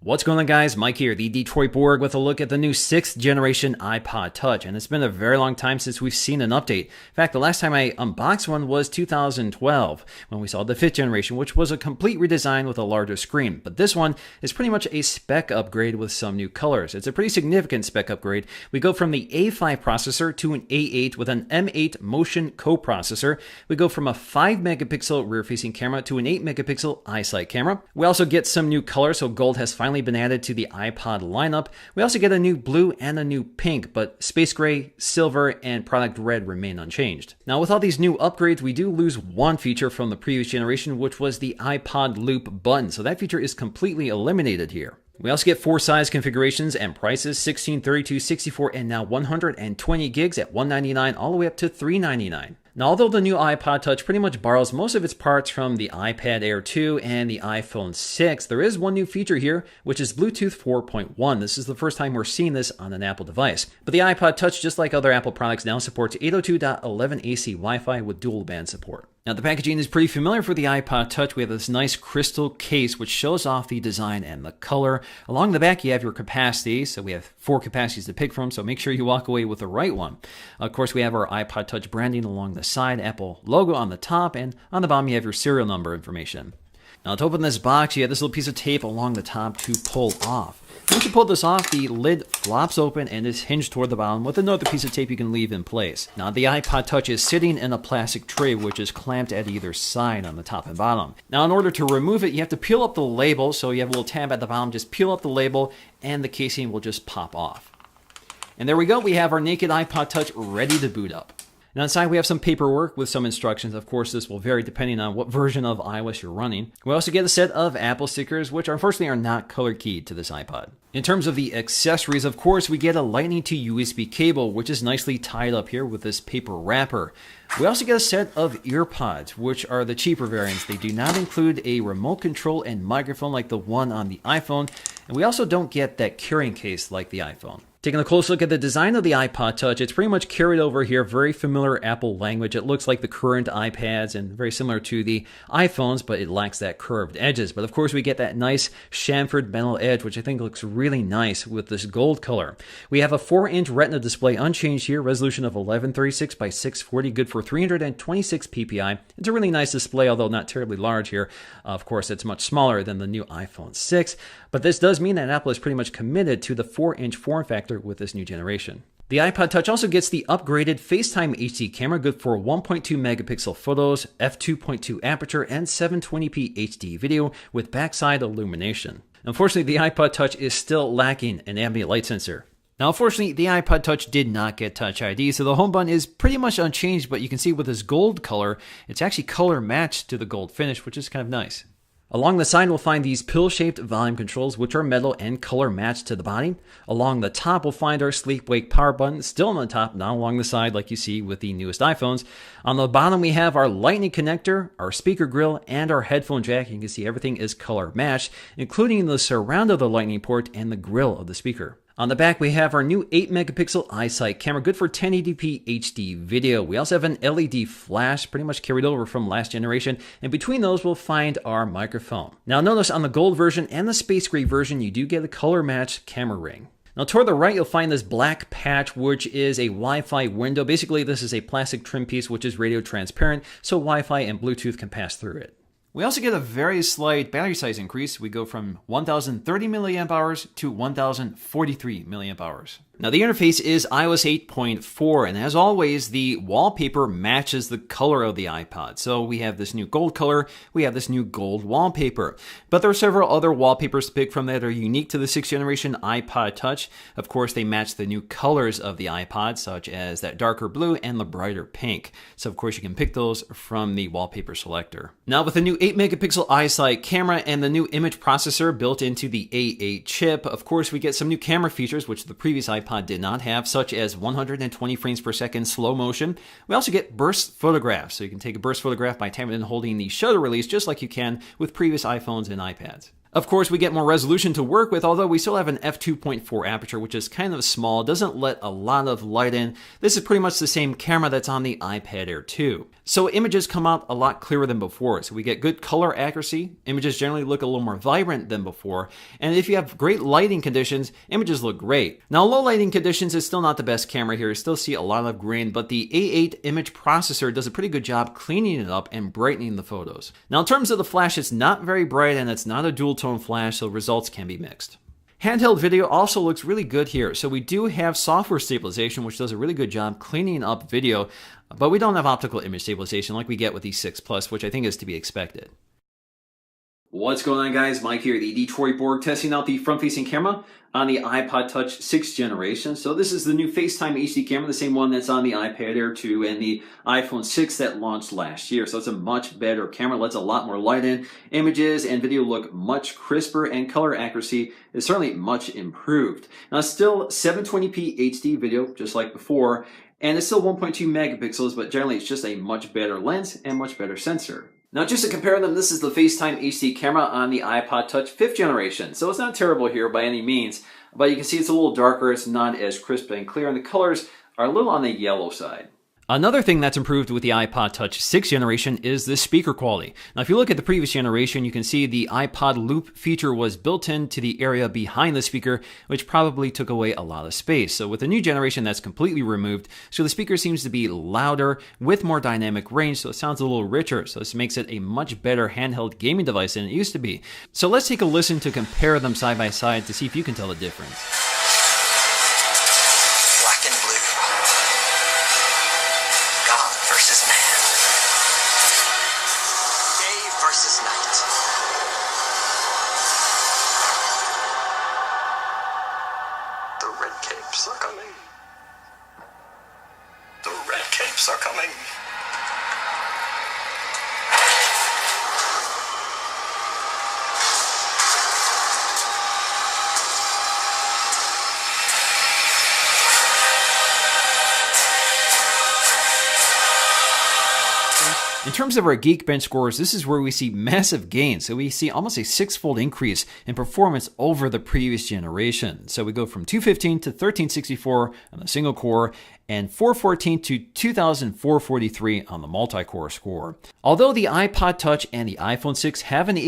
What's going on, guys? Mike here, the Detroit Borg, with a look at the new 6th generation iPod Touch. And it's been a very long time since we've seen an update. In fact, the last time I unboxed one was 2012, when we saw the 5th generation, which was a complete redesign with a larger screen. But this one is pretty much a spec upgrade with some new colors. It's a pretty significant spec upgrade. We go from the A5 processor to an A8 with an M8 Motion coprocessor. We go from a 5 megapixel rear-facing camera to an 8 megapixel iSight camera. We also get some new colors, so gold has finally been added to the iPod lineup. We also get a new blue and a new pink, but space gray, silver, and product red remain unchanged. Now, with all these new upgrades, we do lose one feature from the previous generation, which was the iPod Loop button. So that feature is completely eliminated here. We also get 4 size configurations and prices: 16, 32, 64, and now 120 gigs at $199 all the way up to $399. Now, although the new iPod Touch pretty much borrows most of its parts from the iPad Air 2 and the iPhone 6, there is one new feature here, which is Bluetooth 4.1. This is the first time we're seeing this on an Apple device. But the iPod Touch, just like other Apple products, now supports 802.11ac Wi-Fi with dual band support. Now, the packaging is pretty familiar for the iPod Touch. We have this nice crystal case which shows off the design and the color. Along the back, you have your capacity. So we have 4 capacities to pick from, so make sure you walk away with the right one. Of course, we have our iPod Touch branding along the side, Apple logo on the top, and on the bottom you have your serial number information. Now, to open this box, you have this little piece of tape along the top to pull off. Once you pull this off, the lid flops open and is hinged toward the bottom with another piece of tape you can leave in place. Now, the iPod Touch is sitting in a plastic tray which is clamped at either side on the top and bottom. Now, in order to remove it, you have to peel up the label. So you have a little tab at the bottom, just peel up the label and the casing will just pop off. And there we go, we have our naked iPod Touch ready to boot up. Now, inside we have some paperwork with some instructions. Of course, this will vary depending on what version of iOS you're running. We also get a set of Apple stickers, which unfortunately are not color keyed to this iPod. In terms of the accessories, of course, we get a Lightning to USB cable, which is nicely tied up here with this paper wrapper. We also get a set of earpods, which are the cheaper variants. They do not include a remote control and microphone like the one on the iPhone, and we also don't get that carrying case like the iPhone. Taking a close look at the design of the iPod Touch, it's pretty much carried over here, very familiar Apple language. It looks like the current iPads and very similar to the iPhones, but it lacks that curved edges. But of course, we get that nice chamfered metal edge, which I think looks really nice with this gold color. We have a 4-inch Retina display unchanged here, resolution of 1136 by 640, good for 326 ppi. It's a really nice display, although not terribly large here. Of course, it's much smaller than the new iPhone 6, but this does mean that Apple is pretty much committed to the 4-inch form factor with this new generation. The iPod Touch also gets the upgraded FaceTime HD camera, good for 1.2 megapixel photos, f2.2 aperture, and 720p HD video with backside illumination. Unfortunately, the iPod Touch is still lacking an ambient light sensor. Now, unfortunately, the iPod Touch did not get Touch ID, so the home button is pretty much unchanged, but you can see with this gold color, it's actually color matched to the gold finish, which is kind of nice. Along the side, we'll find these pill-shaped volume controls, which are metal and color matched to the body. Along the top, we'll find our sleep wake power button, still on the top, not along the side like you see with the newest iPhones. On the bottom, we have our Lightning connector, our speaker grill, and our headphone jack. You can see everything is color matched, including the surround of the Lightning port and the grill of the speaker. On the back, we have our new 8 megapixel iSight camera, good for 1080p HD video. We also have an LED flash, pretty much carried over from last generation. And between those, we'll find our microphone. Now, notice on the gold version and the space gray version, you do get a color matched camera ring. Now, toward the right, you'll find this black patch, which is a Wi-Fi window. Basically, this is a plastic trim piece, which is radio transparent, so Wi-Fi and Bluetooth can pass through it. We also get a very slight battery size increase. We go from 1030 milliamp hours to 1043 milliamp hours. Now, the interface is iOS 8.4, and as always, the wallpaper matches the color of the iPod. So we have this new gold color, we have this new gold wallpaper. But there are several other wallpapers to pick from that are unique to the 6th generation iPod Touch. Of course, they match the new colors of the iPod, such as that darker blue and the brighter pink. So of course, you can pick those from the wallpaper selector. Now, with the new 8 megapixel iSight camera and the new image processor built into the A8 chip, of course, we get some new camera features, which the previous iPod did not have, such as 120 frames per second slow motion. We also get burst photographs, so you can take a burst photograph by tapping and holding the shutter release, just like you can with previous iPhones and iPads. Of course, we get more resolution to work with, although we still have an f2.4 aperture, which is kind of small, doesn't let a lot of light in. This is pretty much the same camera that's on the iPad Air 2. So images come out a lot clearer than before. So we get good color accuracy. Images generally look a little more vibrant than before. And if you have great lighting conditions, images look great. Now, low lighting conditions is still not the best camera here. You still see a lot of grain, but the A8 image processor does a pretty good job cleaning it up and brightening the photos. Now, in terms of the flash, it's not very bright and it's not a dual tone flash, so results can be mixed. Handheld video also looks really good here. So we do have software stabilization, which does a really good job cleaning up video, but we don't have optical image stabilization like we get with the 6 Plus, which I think is to be expected. What's going on, guys? Mike here, the Detroit Borg, testing out the front-facing camera on the iPod Touch 6th generation. So this is the new FaceTime HD camera, the same one that's on the iPad Air 2 and the iPhone 6 that launched last year. So it's a much better camera, lets a lot more light in. Images and video look much crisper, and color accuracy is certainly much improved. Now, it's still 720p HD video, just like before, and it's still 1.2 megapixels, but generally it's just a much better lens and much better sensor. Now, just to compare them, this is the FaceTime HD camera on the iPod Touch 5th generation. So it's not terrible here by any means, but you can see it's a little darker, it's not as crisp and clear, and the colors are a little on the yellow side. Another thing that's improved with the iPod Touch 6th generation is the speaker quality. Now, if you look at the previous generation, you can see the iPod Loop feature was built into the area behind the speaker, which probably took away a lot of space. So with the new generation, that's completely removed. So the speaker seems to be louder with more dynamic range, so it sounds a little richer. So this makes it a much better handheld gaming device than it used to be. So let's take a listen to compare them side by side to see if you can tell the difference. Versus night. The red capes are coming. The red capes are coming. In terms of our Geekbench scores, this is where we see massive gains. So we see almost a 6-fold increase in performance over the previous generation. So we go from 215 to 1364 on the single core and 414 to 2443 on the multi-core score. Although the iPod Touch and the iPhone 6 have an